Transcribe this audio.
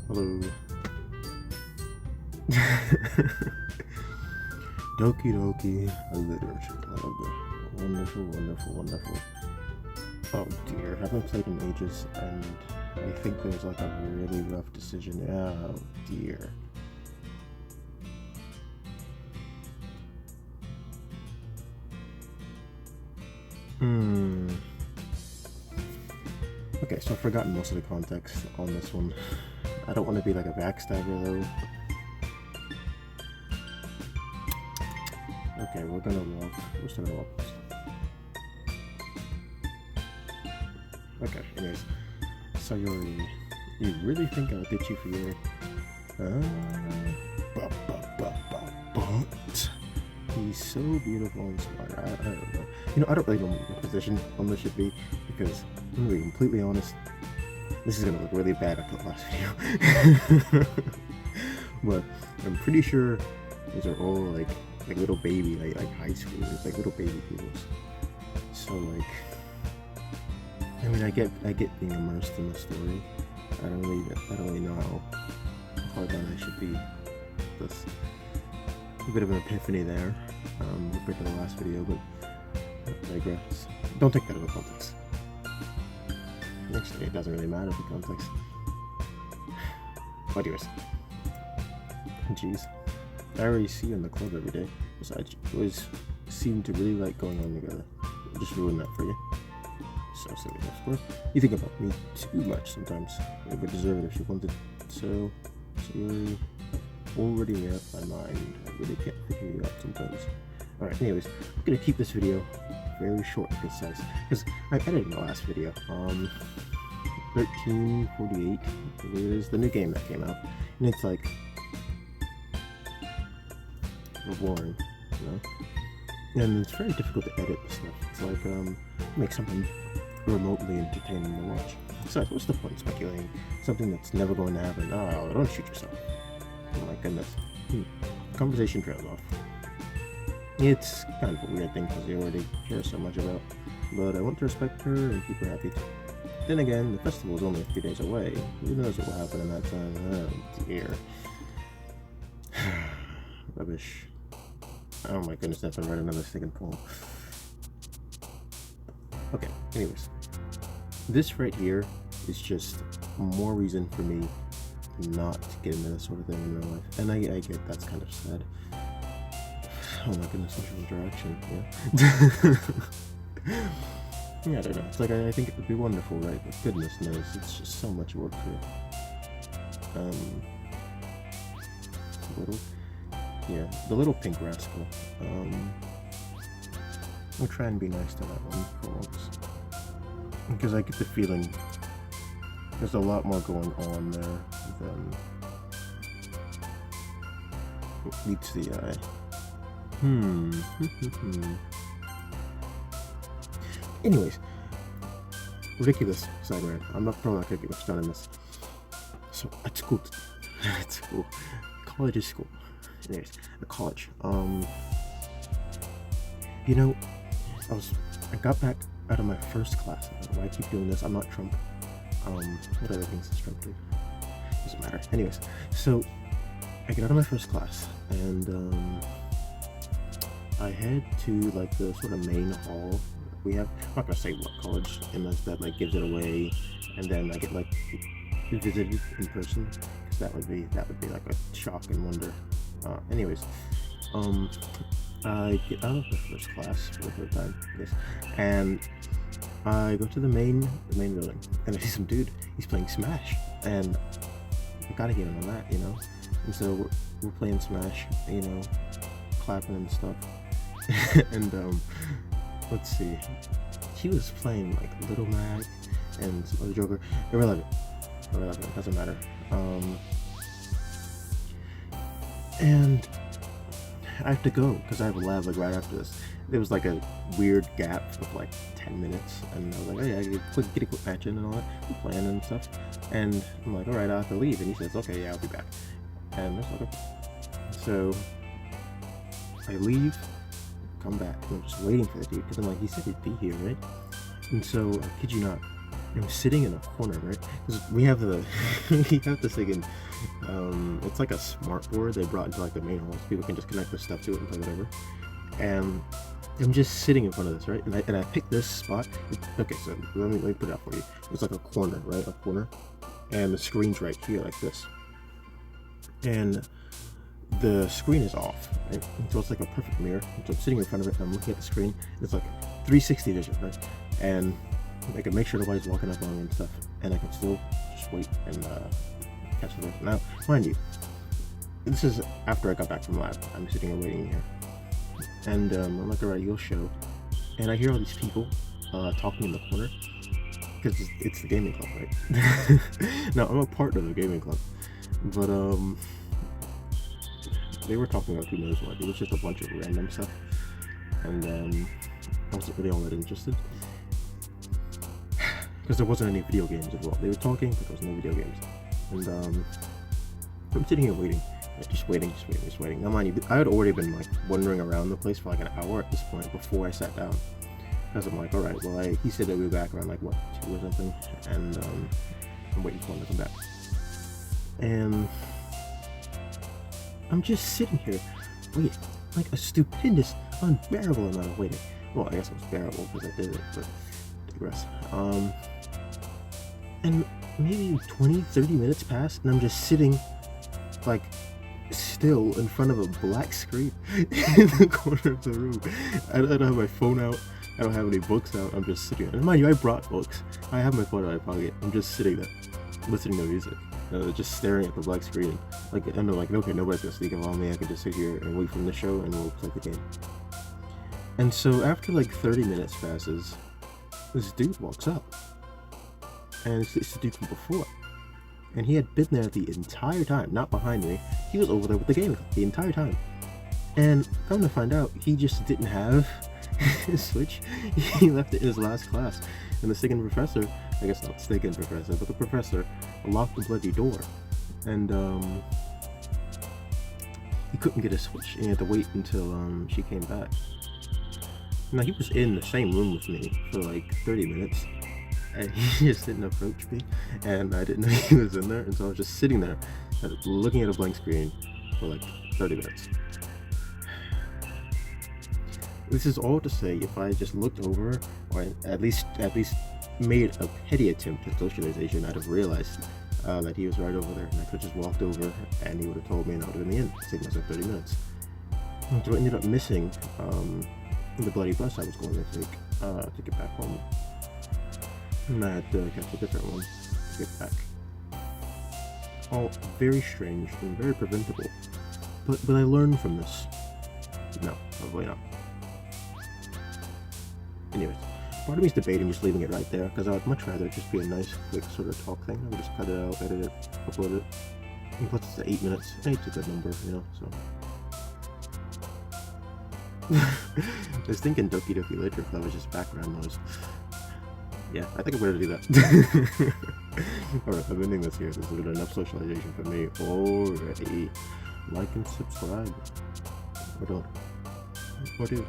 Hello. Doki Doki Literature Club. Wonderful, wonderful, wonderful. Oh dear, I haven't played in ages, and I think there's like a really rough decision. Oh dear. Okay, so I've forgotten most of the context on this one. I don't want to be like a backstabber though. Okay, we're still gonna walk. Okay, anyways. Sayori, you really think I'll ditch you for your... But he's so beautiful and smart. I don't know. You know, I don't really know what position on this should be, because I'm gonna be completely honest. This is gonna look really bad after the last video. But I'm pretty sure these are all like little baby, like high schoolers, like little baby peoples. So like, I mean, I get being immersed in the story. I don't really know how far down I should be. That's a bit of an epiphany there, compared to the last video, but I digress. Don't take that out of context. Actually, it doesn't really matter the context. What yours? Jeez. I already see you in the club every day. Besides, you always seem to really like going on together. I'll just ruin that for you. So silly, of course. You think about me too much sometimes. I would deserve it if you wanted. So you're already made up my mind. I really can't figure you out sometimes. Alright, anyways, I'm gonna keep this video very short and concise, because I edited my last video. 1348 is the new game that came out, and it's like boring, you know? And it's very difficult to edit the stuff. It's like make something remotely entertaining to watch. Besides, what's the point of speculating something that's never going to happen? Oh, don't shoot yourself. Oh my goodness. Conversation trails off. It's kind of a weird thing because you already care so much about, but I want to respect her and keep her happy. Then again, the festival is only a few days away. Who knows what will happen in that time? Oh dear. Rubbish. Oh my goodness, that's write another second poem. Okay, anyways. This right here is just more reason for me not to get into this sort of thing in real life. And I get that's kind of sad. Oh my goodness, social interaction, yeah. Yeah, I don't know. It's like, I think it would be wonderful, right? But goodness knows, it's just so much work for the little pink rascal. I'll try and be nice to that one for once, because I get the feeling there's a lot more going on there than what meets the eye. Anyways, ridiculous side rant. I'm probably not gonna get much done in this. So at school, college is school. Anyways, at college, you know, I got back out of my first class. I don't know why I keep doing this. I'm not Trump. What other things does Trump do? Doesn't matter. Anyways, so I get out of my first class, and I head to like the sort of main hall we have. I'm not gonna say what college, unless that like gives it away, and then I get like visited in person, because that would be like a shock and wonder. Anyways, I get out of the first class for the third time, I guess, and I go to the main building, and I see some dude. He's playing Smash, and I gotta get in on that, you know. And so we're playing Smash, you know, clapping and stuff. And let's see, he was playing like Little Mac and some other Joker. Irrelevant, doesn't matter. And I have to go because I have a lab like right after this. There was like a weird gap of like 10 minutes, and I was like, oh yeah, get a quick match in and all that, I'm playing and stuff. And I'm like, alright, I have to leave. And he says, okay, yeah, I'll be back. And that's okay. So I leave, come back, and I'm just waiting for the dude, because I'm like, he said he'd be here, right? And so, I kid you not, I'm sitting in a corner, right? Because we have the you have this thing in, it's like a smart board they brought into like the main hall, so people can just connect their stuff to it and play whatever. And I'm just sitting in front of this, right? And I picked this spot. Okay, so let me put it out for you. It's like a corner, right? A corner, and the screen's right here, like this. And the screen is off, right? And so it's like a perfect mirror. So I'm sitting in front of it, and I'm looking at the screen. It's like 360 vision, right? And I can make sure nobody's walking up on me and stuff, and I can still just wait and catch the person. Now, mind you, this is after I got back from lab. I'm sitting and waiting here, and I'm like, alright, you'll show. And I hear all these people talking in the corner, because it's the gaming club, right? Now, I'm a part of the gaming club, but they were talking about who knows what. It was just a bunch of random stuff, and I wasn't really all that interested, because there wasn't any video games as well. They were talking, but there was no video games. And I'm sitting here waiting, just waiting. Now mind you, I had already been like wandering around the place for like an hour at this point before I sat down, because I'm like, alright, well he said that we'll be back around like what, 2 or something, and I'm waiting for him to come back. And I'm just sitting here waiting, like a stupendous, unbearable amount of waiting. Well, I guess it was bearable because I did it, but digress. And maybe 20-30 minutes passed, and I'm just sitting like still in front of a black screen in the corner of the room. I don't have my phone out, I don't have any books out, I'm just sitting there. And mind you, I brought books, I have my phone in my pocket, I'm just sitting there listening to music, just staring at the black screen. Like, and I'm like, okay, nobody's gonna sneak up on me, I can just sit here and wait for the show and we'll play the game. And so after like 30 minutes passes, this dude walks up, and it's the dude from before, and he had been there the entire time, not behind me. He was over there with the game the entire time. And come to find out, he just didn't have his Switch. He left it in his last class, and the second professor, I guess not the second professor, but the professor locked the bloody door, and he couldn't get his Switch, and he had to wait until she came back. Now, he was in the same room with me for like 30 minutes, and he just didn't approach me, and I didn't know he was in there, and so I was just sitting there looking at a blank screen for like 30 minutes. This is all to say, if I just looked over, or at least made a petty attempt at socialization, I'd have realized that he was right over there, and I could have just walked over, and he would have told me, and I would have been in. It took myself 30 minutes. So I ended up missing the bloody bus I was going to take to get back home. And I had to catch a different one to get back. All very strange and very preventable. But I learned from this. No, probably not. Anyways, part of me is debating just leaving it right there, because I would much rather it just be a nice, quick sort of talk thing. I would just cut it out, edit it, upload it. And plus it's 8 minutes. 8's a good number, you know, so. I was thinking Doki Doki Literature if that was just background noise. Yeah, I think I'm gonna do that. Alright, I'm ending this here. This has been enough socialization for me already. Like and subscribe. Or don't. Or do.